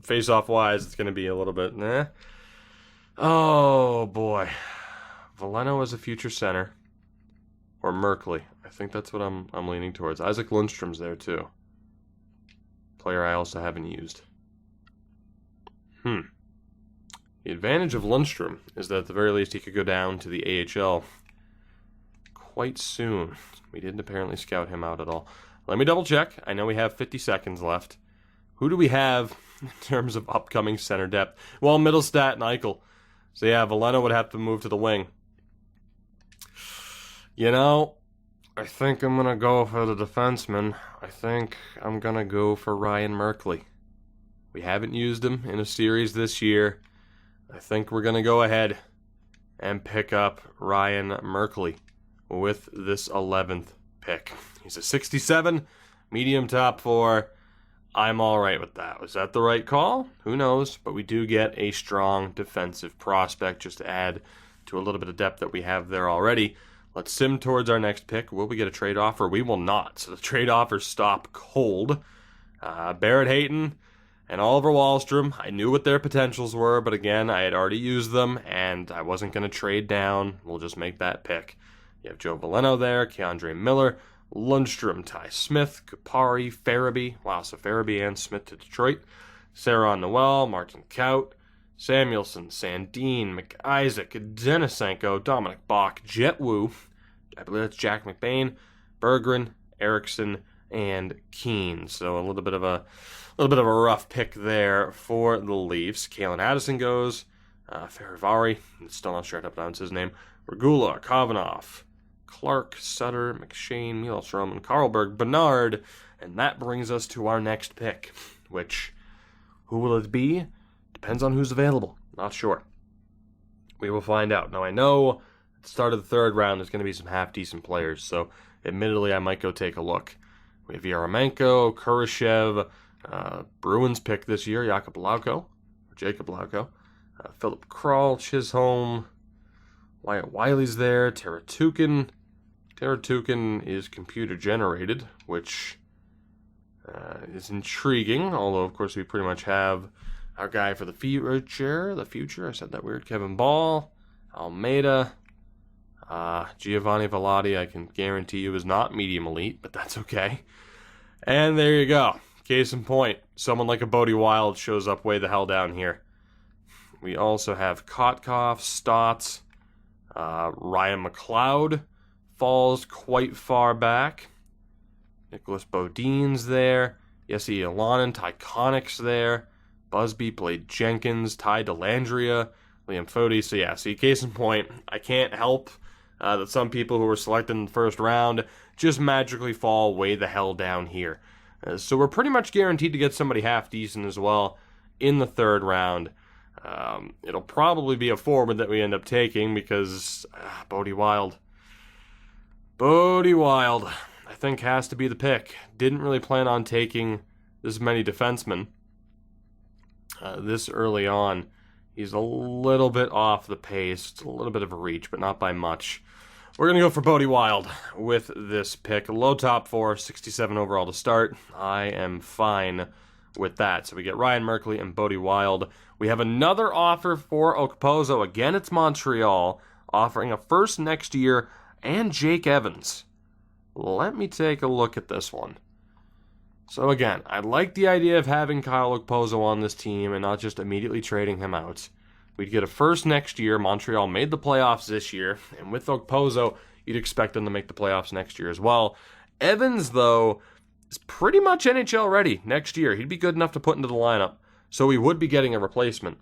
Face-off wise, it's going to be a little bit, Oh, boy. Veleno as a future center. Or Merkley. I think that's what I'm leaning towards. Isaac Lundstrom's there, too. Player I also haven't used. The advantage of Lundstrom is that at the very least he could go down to the AHL quite soon. We didn't apparently scout him out at all. Let me double check. I know we have 50 seconds left. Who do we have in terms of upcoming center depth? Well, Middlestat and Eichel. So yeah, Veleno would have to move to the wing. You know, I think I'm going to go for the defenseman. I think I'm going to go for Ryan Merkley. We haven't used him in a series this year. I think we're going to go ahead and pick up Ryan Merkley with this 11th pick. He's a 67, medium top 4. I'm all right with that. Was that the right call? Who knows? But we do get a strong defensive prospect just to add to a little bit of depth that we have there already. Let's sim towards our next pick. Will we get a trade offer? We will not. So the trade offers stop cold. Barrett Hayton and Oliver Wahlstrom, I knew what their potentials were, but again, I had already used them, and I wasn't going to trade down. We'll just make that pick. You have Joe Veleno there, Keandre Miller, Lundstrom, Ty Smith, Kupari, Farabee. Wow, so Farabee and Smith to Detroit. Sarah Noel, Martin Kaut, Samuelson, Sandin, McIsaac, Denisenko, Dominic Bach, Jet Wu, I believe that's Jack McBain, Berggren, Erickson, and Keane. So a little bit of a rough pick there for the Leafs. Kalen Addison goes. Faravari, still not sure how to pronounce his name. Regula, Kovanov, Clark, Sutter, McShane, Milos Roman, Carlberg, Bernard. And that brings us to our next pick, which, who will it be? Depends on who's available. Not sure. We will find out. Now, I know at the start of the third round there's going to be some half-decent players, so admittedly I might go take a look. We have Yarmolenko, Kurashev, Bruins pick this year, Jacob Lauko, Philip Kral, Chisholm, Wyatt Wiley's there, Teratukin. Teratukin is computer generated, which is intriguing, although of course we pretty much have our guy for the future, I said that weird, Kevin Ball, Almeida, Giovanni Velati, I can guarantee you is not medium elite, but that's okay. And there you go. Case in point, someone like a Bodie Wild shows up way the hell down here. We also have Kotkov, Stotts, Ryan McLeod falls quite far back. Nicholas Bodine's there. Jesse Ilanen, Ty Connick's there. Busby, Blade Jenkins, Ty Dellandrea, Liam Fody. So yeah, see, case in point, I can't help that some people who were selected in the first round just magically fall way the hell down here. So we're pretty much guaranteed to get somebody half decent as well in the third round. It'll probably be a forward that we end up taking because Bodie Wild, I think has to be the pick. Didn't really plan on taking this many defensemen this early on. He's a little bit off the pace. It's a little bit of a reach, but not by much. We're going to go for Bodie Wild with this pick. Low top 4, 67 overall to start. I am fine with that. So we get Ryan Merkley and Bodie Wild. We have another offer for Okposo. Again, it's Montreal, offering a first next year and Jake Evans. Let me take a look at this one. So again, I like the idea of having Kyle Okposo on this team and not just immediately trading him out. We'd get a first next year. Montreal made the playoffs this year, and with Okposo, you'd expect them to make the playoffs next year as well. Evans, though, is pretty much NHL ready next year. He'd be good enough to put into the lineup, so we would be getting a replacement.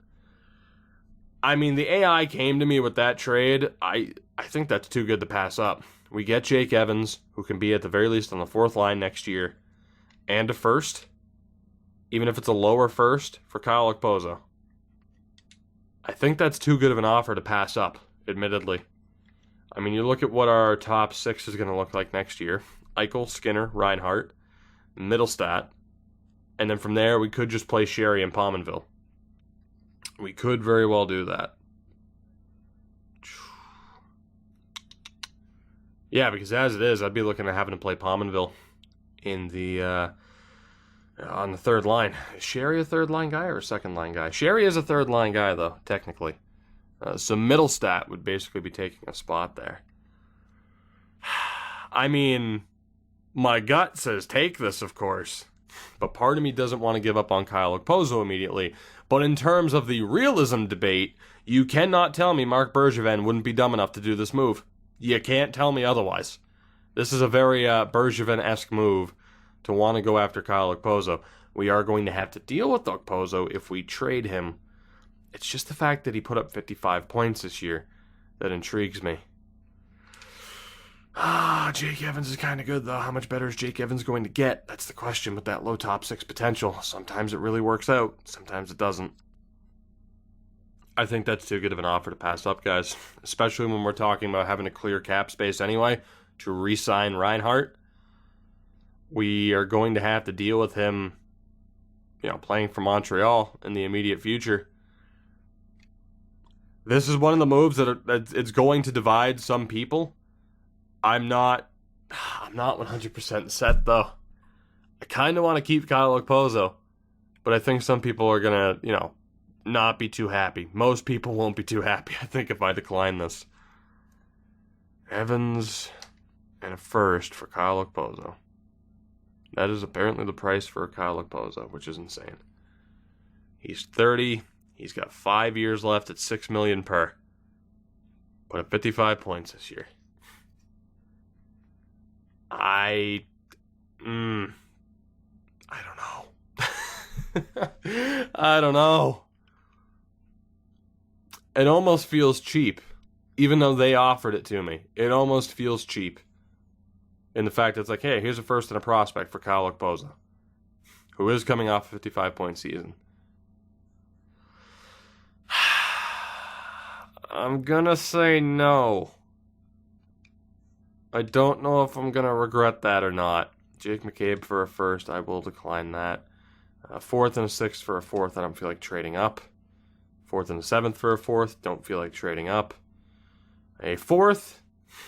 I mean, the AI came to me with that trade. I think that's too good to pass up. We get Jake Evans, who can be at the very least on the fourth line next year, and a first, even if it's a lower first, for Kyle Okposo. I think that's too good of an offer to pass up, admittedly. I mean, you look at what our top 6 is going to look like next year. Eichel, Skinner, Reinhart, Middlestat, and then from there we could just play Sherry and Pominville. We could very well do that. Yeah, because as it is, I'd be looking at having to play Pominville in the on the third line. Is Sherry a third line guy or a second line guy? Sherry is a third line guy, though, technically. So Middlestat would basically be taking a spot there. I mean, my gut says take this, of course. But part of me doesn't want to give up on Kyle Okposo immediately. But in terms of the realism debate, you cannot tell me Marc Bergevin wouldn't be dumb enough to do this move. You can't tell me otherwise. This is a very Bergevin-esque move to want to go after Kyle Okposo. We are going to have to deal with Okposo if we trade him. It's just the fact that he put up 55 points this year that intrigues me. Jake Evans is kind of good, though. How much better is Jake Evans going to get? That's the question with that low top 6 potential. Sometimes it really works out. Sometimes it doesn't. I think that's too good of an offer to pass up, guys. Especially when we're talking about having a clear cap space anyway to re-sign Reinhart. We are going to have to deal with him, playing for Montreal in the immediate future. This is one of the moves that it's going to divide some people. I'm not 100% set, though. I kind of want to keep Kyle Okposo, but I think some people are going to, not be too happy. Most people won't be too happy, I think, if I decline this. Evans and a first for Kyle Okposo. That is apparently the price for Kyle Okposo, which is insane. He's 30. He's got 5 years left at $6 million per. Put up 55 points this year. I don't know. I don't know. It almost feels cheap, even though they offered it to me. It almost feels cheap. In the fact that it's like, hey, here's a first and a prospect for Kyle Okposo, who is coming off a 55-point season. I'm gonna say no. I don't know if I'm gonna regret that or not. Jake McCabe for a first, I will decline that. A fourth and a sixth for a fourth, I don't feel like trading up. Fourth and a seventh for a fourth, don't feel like trading up. A fourth.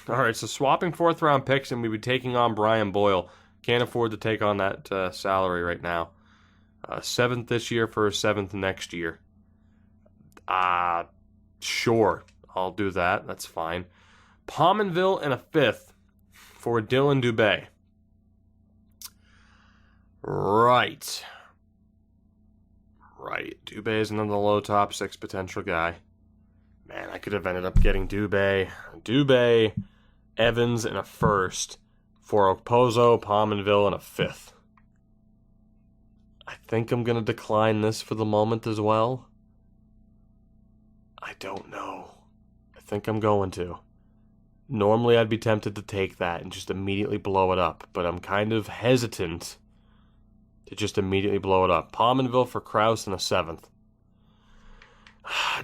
All right, so swapping fourth-round picks, and we'd be taking on Brian Boyle. Can't afford to take on that salary right now. Seventh this year for a seventh next year. Sure, I'll do that. That's fine. Pominville and a fifth for Dylan Dubé. Right. Dubé is another low top 6 potential guy. Man, I could have ended up getting Dubé, Evans, and a first for Okposo, Pominville, and a fifth. I think I'm going to decline this for the moment as well. I don't know. I think I'm going to. Normally, I'd be tempted to take that and just immediately blow it up, but I'm kind of hesitant to just immediately blow it up. Pominville for Krause in a 7th.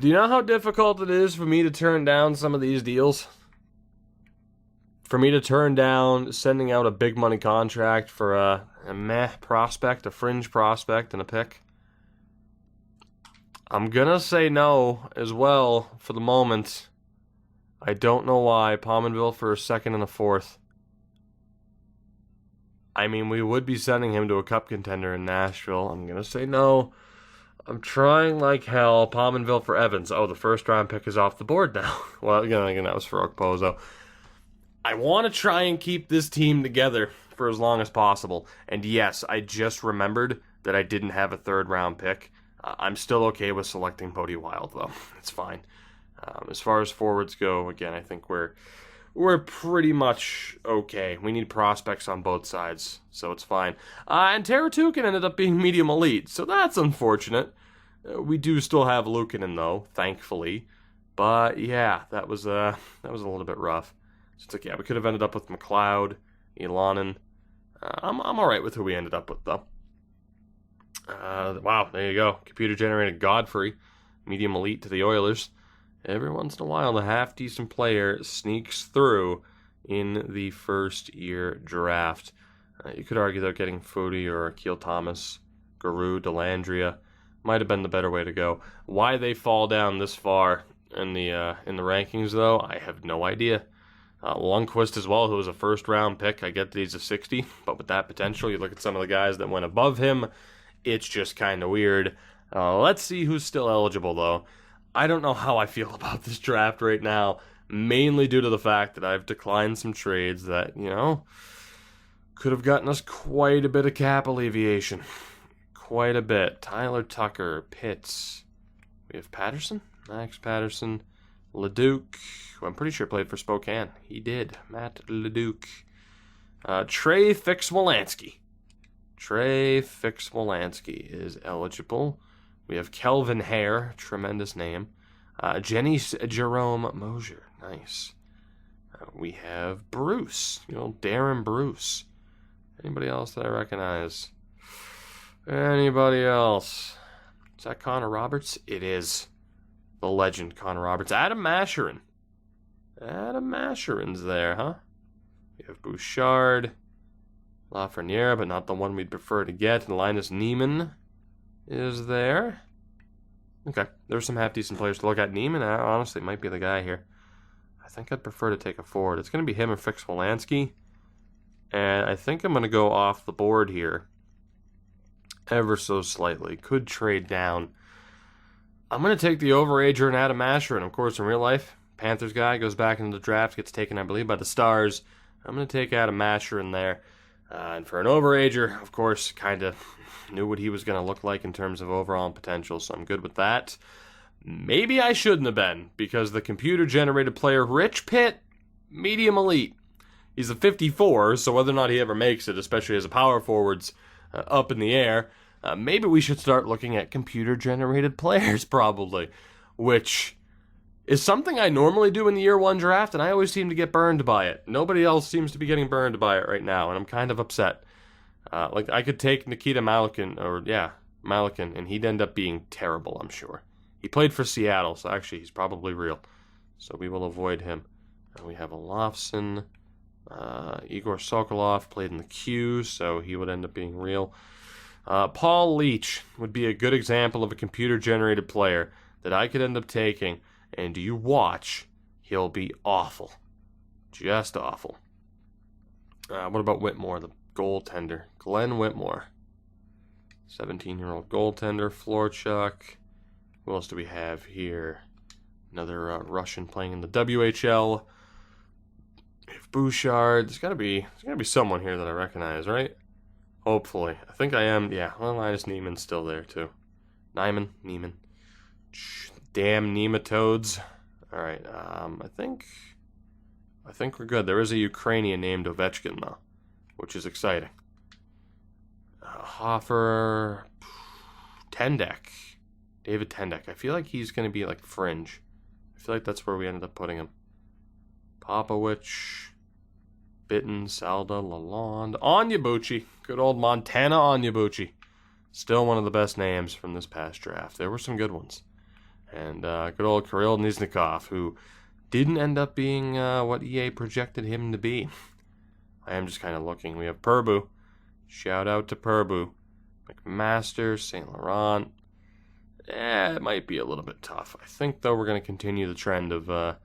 Do you know how difficult it is for me to turn down some of these deals? For me to turn down sending out a big money contract for a meh prospect, a fringe prospect, and a pick? I'm gonna say no as well for the moment. I don't know why. Pominville for a 2nd and a 4th. I mean, we would be sending him to a cup contender in Nashville. I'm gonna say no. I'm trying like hell. Pominville for Evans. Oh, the 1st round pick is off the board now. Well, again, that was for Okposo. I want to try and keep this team together for as long as possible. And yes, I just remembered that I didn't have a 3rd round pick. I'm still okay with selecting Bodie Wild, though. It's fine. As far as forwards go, again, I think we're pretty much okay. We need prospects on both sides, so it's fine. And Teratukin ended up being medium elite, so that's unfortunate. We do still have Luukkonen, though, thankfully. But yeah, that was a little bit rough. So it's like, yeah, we could have ended up with McLeod, Ilanen. I'm all right with who we ended up with, though. Wow, there you go. Computer-generated Godfrey, medium elite to the Oilers. Every once in a while, a half-decent player sneaks through in the first-year draft. You could argue that getting Foudy or Akil Thomas, Giroux, Dellandrea might have been the better way to go. Why they fall down this far in the rankings, though, I have no idea. Lundqvist as well, who was a 1st-round pick. I get that he's a 60, but with that potential, you look at some of the guys that went above him, it's just kind of weird. Let's see who's still eligible, though. I don't know how I feel about this draft right now, mainly due to the fact that I've declined some trades that, could have gotten us quite a bit of cap alleviation. Quite a bit. Tyler Tucker, Pitts. We have Patterson, Max Patterson, Leduc, who I'm pretty sure played for Spokane. He did. Matt Leduc. Trey Fix-Wolansky. Trey Fix-Wolansky is eligible. We have Kelvin Hare, tremendous name. Jenny Jerome Mosier, nice. We have Bruce, Darren Bruce. Anybody else that I recognize? Anybody else? Is that Connor Roberts? It is. The legend, Connor Roberts. Adam Masherin. Adam Masherin's there, huh? We have Bouchard. Lafreniere, but not the one we'd prefer to get. And Linus Neiman is there. Okay, there's some half-decent players to look at. Neiman, honestly, might be the guy here. I think I'd prefer to take a forward. It's going to be him or Fix-Wolansky. And I think I'm going to go off the board here. Ever so slightly. Could trade down. I'm going to take the overager and Adam Masherin. Of course, in real life, Panthers guy goes back into the draft, gets taken, I believe, by the Stars. I'm going to take Adam Masherin there. And for an overager, of course, kind of knew what he was going to look like in terms of overall potential, so I'm good with that. Maybe I shouldn't have been, because the computer-generated player Rich Pitt, medium elite. He's a 54, so whether or not he ever makes it, especially as a power forward's up in the air, maybe we should start looking at computer-generated players, probably, which is something I normally do in the year one draft, and I always seem to get burned by it. Nobody else seems to be getting burned by it right now, and I'm kind of upset. I could take Nikita Malikin, and he'd end up being terrible, I'm sure. He played for Seattle, so actually he's probably real. So we will avoid him. We have Olofsson. Igor Sokolov played in the Q, so he would end up being real. Paul Leach would be a good example of a computer-generated player that I could end up taking, and you watch, he'll be awful. Just awful. What about Whitmore, the goaltender? Glenn Whitmore. 17-year-old goaltender. Florchuk. Who else do we have here? Another Russian playing in the WHL. We have Bouchard. There's gotta be someone here that I recognize, right? Hopefully. I think I am. Yeah, well, Linus Neiman's still there, too. Neiman. Damn nematodes. All right. I think we're good. There is a Ukrainian named Ovechkin, though, which is exciting. Hofer. Tendek. David Tendek. I feel like he's going to be like fringe. I feel like that's where we ended up putting him. Popowich, Bitten, Salda, Lalonde, Onyebuchi. Good old Montana Onyebuchi. Still one of the best names from this past draft. There were some good ones. And good old Kirill Nizhnikov, who didn't end up being what EA projected him to be. I am just kind of looking. We have Purbu. Shout out to Purbu. McMaster, St. Laurent. It might be a little bit tough. I think, though, we're going to continue the trend of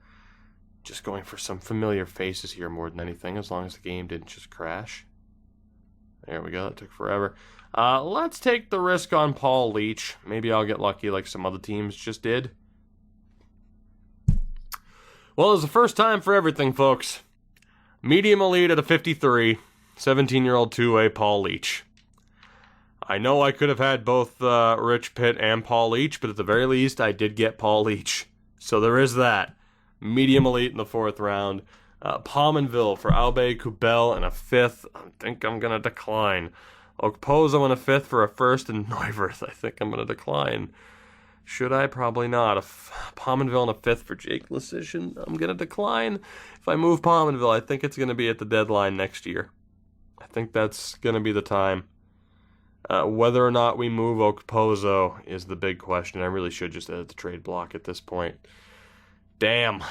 just going for some familiar faces here more than anything, as long as the game didn't just crash. There we go. That took forever. Let's take the risk on Paul Leach. Maybe I'll get lucky like some other teams just did. Well, it's the first time for everything, folks. Medium elite at a 53. 17-year-old two-way Paul Leach. I know I could have had both Rich Pitt and Paul Leach, but at the very least, I did get Paul Leach. So there is that. Medium elite in the 4th round. Pominville for Aube Kubel and a 5th. I think I'm going to decline. Okposo in a 5th for a 1st, and Neuwirth. I think I'm going to decline. Should I? Probably not. Pominville in a 5th for Jake Lecision. I'm going to decline. If I move Pominville, I think it's going to be at the deadline next year. I think that's going to be the time. Whether or not we move Okposo is the big question. I really should just edit the trade block at this point. Damn.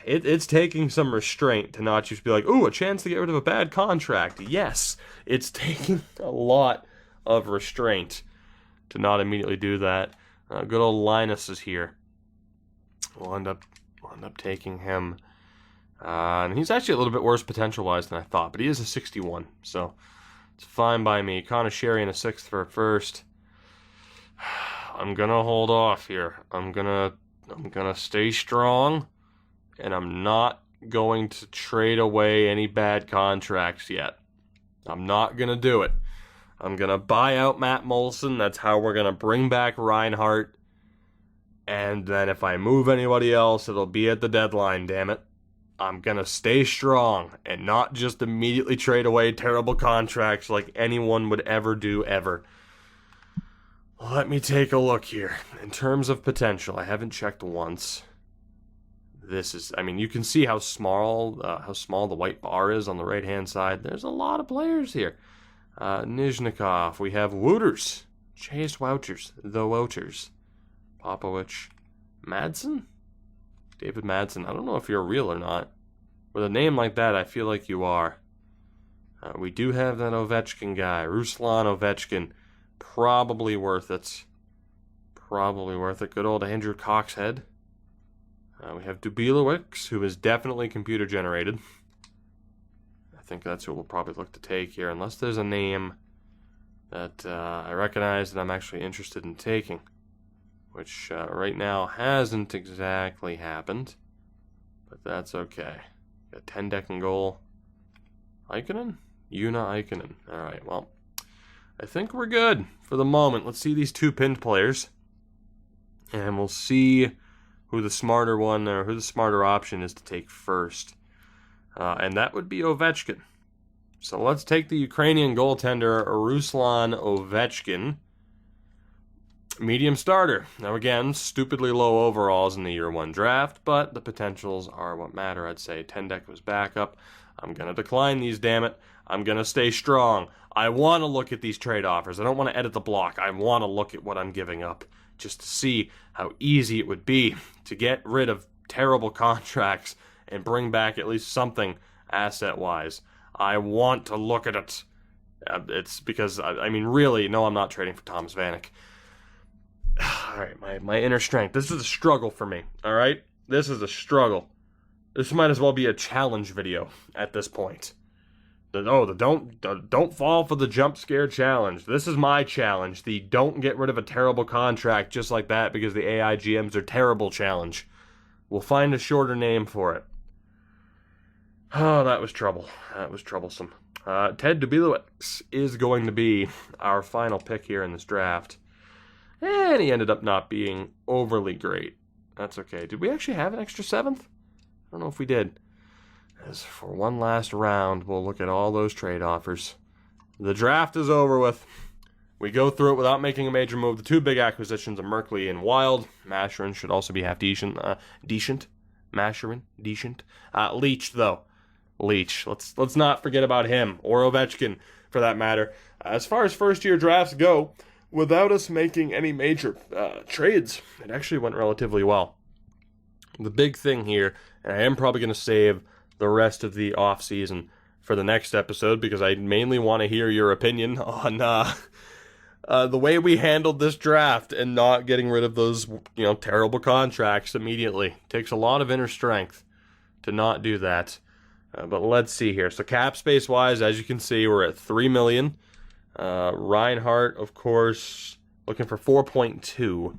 It's taking some restraint to not just be like, ooh, a chance to get rid of a bad contract. Yes, it's taking a lot of restraint to not immediately do that. Good old Linus is here. We'll end up taking him. And he's actually a little bit worse potential-wise than I thought, but he is a 61, so it's fine by me. Connor Sherry in a 6th for a 1st. I'm gonna hold off here. I'm gonna stay strong, and I'm not going to trade away any bad contracts yet. I'm not gonna do it. I'm gonna buy out Matt Molson. That's how we're gonna bring back Reinhardt. And then if I move anybody else, it'll be at the deadline, damn it. I'm gonna stay strong and not just immediately trade away terrible contracts like anyone would ever do, ever. Let me take a look here. In terms of potential, I haven't checked once. This is, I mean, you can see how small the white bar is on the right-hand side. There's a lot of players here. Nizhnikov, we have Wouters, Chase Wouters, the Wouters, Popowich, Madsen? David Madsen. I don't know if you're real or not. With a name like that, I feel like you are. We do have that Ovechkin guy, Ruslan Ovechkin. Probably worth it. Probably worth it. Good old Andrew Coxhead. We have Dubilowicz, who is definitely computer generated. I think that's who we'll probably look to take here, unless there's a name that I recognize that I'm actually interested in taking, which right now hasn't exactly happened, but that's okay. Got 10 deck and goal. Ikonen? Una Ikonen. Alright, well, I think we're good for the moment. Let's see these two pinned players, and we'll see who the smarter one, or who the smarter option is to take first. And that would be Ovechkin. So let's take the Ukrainian goaltender, Ruslan Ovechkin. Medium starter. Now again, stupidly low overalls in the year 1 draft, but the potentials are what matter, I'd say. 10 deck was backup. I'm going to decline these, damn it. I'm going to stay strong. I want to look at these trade offers. I don't want to edit the block. I want to look at what I'm giving up, just to see how easy it would be to get rid of terrible contracts and bring back at least something asset-wise. I want to look at it. It's because, I mean, really, no, I'm not trading for Thomas Vanek. All right, my inner strength. This is a struggle for me, all right? This is a struggle. This might as well be a challenge video at this point. Don't fall for the jump scare challenge. This is my challenge. The don't get rid of a terrible contract just like that because the AI GMs are terrible challenge. We'll find a shorter name for it. Oh, that was trouble. That was troublesome. Ted Dubilowicz is going to be our final pick here in this draft. And he ended up not being overly great. That's okay. Did we actually have an extra 7th? I don't know if we did. As for one last round, we'll look at all those trade offers. The draft is over with. We go through it without making a major move. The two big acquisitions of Merkley and Wild. Masherin should also be half decent. Masherin, decent. Leach, though. Leach. Let's not forget about him, or Ovechkin, for that matter. As far as first-year drafts go, without us making any major trades, it actually went relatively well. The big thing here, and I am probably going to save the rest of the offseason for the next episode, because I mainly want to hear your opinion on the way we handled this draft and not getting rid of those, terrible contracts immediately. It takes a lot of inner strength to not do that. But let's see here. So cap space wise, as you can see, we're at $3 million. Reinhart, of course, looking for 4.2.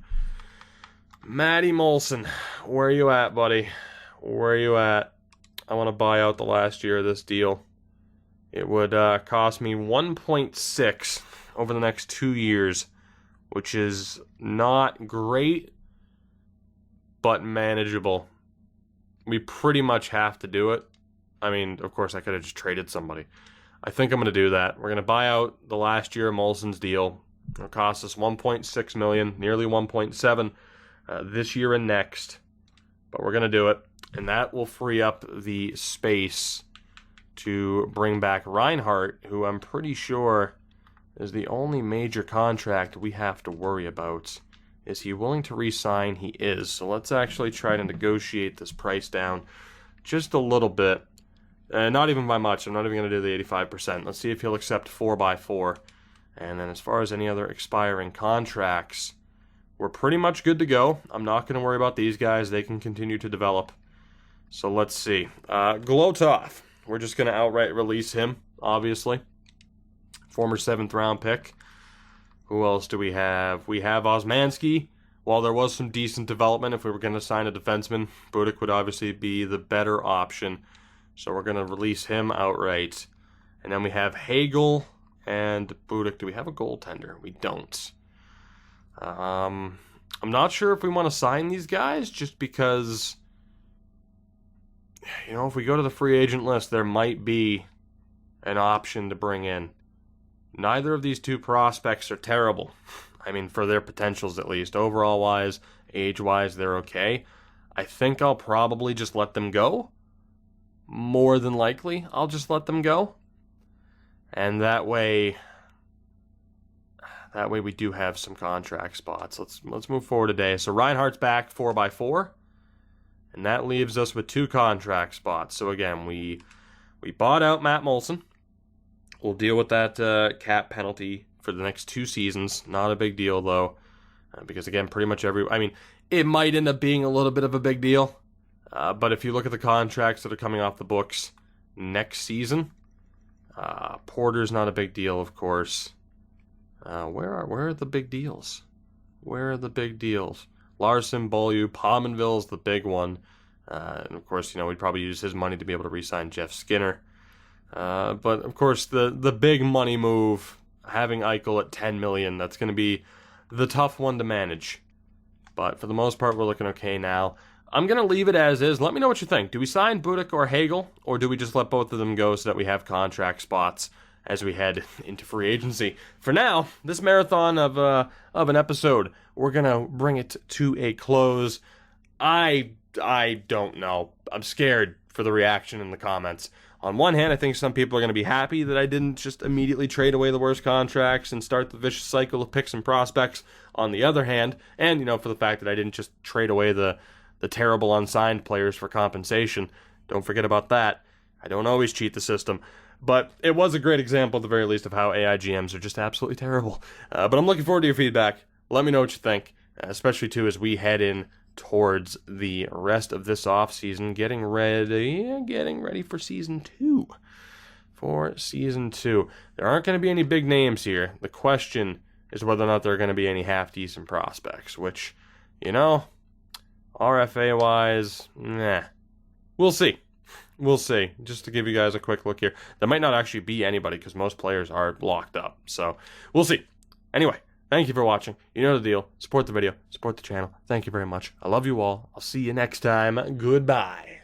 Matty Molson, where are you at, buddy? Where are you at? I want to buy out the last year of this deal. It would cost me 1.6 over the next 2 years, which is not great, but manageable. We pretty much have to do it. I mean, of course, I could have just traded somebody. I think I'm going to do that. We're going to buy out the last year of Molson's deal. It'll cost us $1.6 million, nearly 1.7 this year and next. But we're going to do it, and that will free up the space to bring back Reinhart, who I'm pretty sure is the only major contract we have to worry about. Is he willing to re-sign? He is. So let's actually try to negotiate this price down just a little bit. Not even by much. I'm not even going to do the 85%. Let's see if he'll accept 4x4. And then as far as any other expiring contracts, we're pretty much good to go. I'm not going to worry about these guys. They can continue to develop. So let's see. Glotov. We're just going to outright release him, obviously. Former 7th round pick. Who else do we have? We have Osmanski. While there was some decent development, if we were going to sign a defenseman, Budik would obviously be the better option. So we're going to release him outright. And then we have Hagel and Budik. Do we have a goaltender? We don't. I'm not sure if we want to sign these guys, just because, if we go to the free agent list, there might be an option to bring in. Neither of these two prospects are terrible. I mean, for their potentials at least. Overall-wise, age-wise, they're okay. I think I'll probably just let them go. More than likely, I'll just let them go. And that way we do have some contract spots. Let's move forward today. So Reinhardt's back 4x4. And that leaves us with 2 contract spots. So again, we bought out Matt Molson. We'll deal with that cap penalty for the next 2 seasons. Not a big deal, though. Because, again, pretty much it might end up being a little bit of a big deal. But if you look at the contracts that are coming off the books next season, Porter's not a big deal, of course. Where are the big deals? Where are the big deals? Larson, Beaulieu, Pominville's the big one. And, of course, we'd probably use his money to be able to re-sign Jeff Skinner. But, of course, the big money move, having Eichel at $10 million, that's going to be the tough one to manage. But for the most part, we're looking okay now. I'm going to leave it as is. Let me know what you think. Do we sign Budik or Hagel, or do we just let both of them go so that we have contract spots as we head into free agency? For now, this marathon of an episode, we're going to bring it to a close. I don't know. I'm scared for the reaction in the comments. On one hand, I think some people are going to be happy that I didn't just immediately trade away the worst contracts and start the vicious cycle of picks and prospects. On the other hand, and for the fact that I didn't just trade away the terrible unsigned players for compensation. Don't forget about that. I don't always cheat the system. But it was a great example, at the very least, of how AI GMs are just absolutely terrible. But I'm looking forward to your feedback. Let me know what you think, especially, too, as we head in towards the rest of this offseason, getting ready for Season 2. There aren't going to be any big names here. The question is whether or not there are going to be any half-decent prospects, which, RFA-wise, we'll see. Just to give you guys a quick look here. There might not actually be anybody because most players are locked up. So, we'll see. Anyway, thank you for watching. You know the deal. Support the video. Support the channel. Thank you very much. I love you all. I'll see you next time. Goodbye.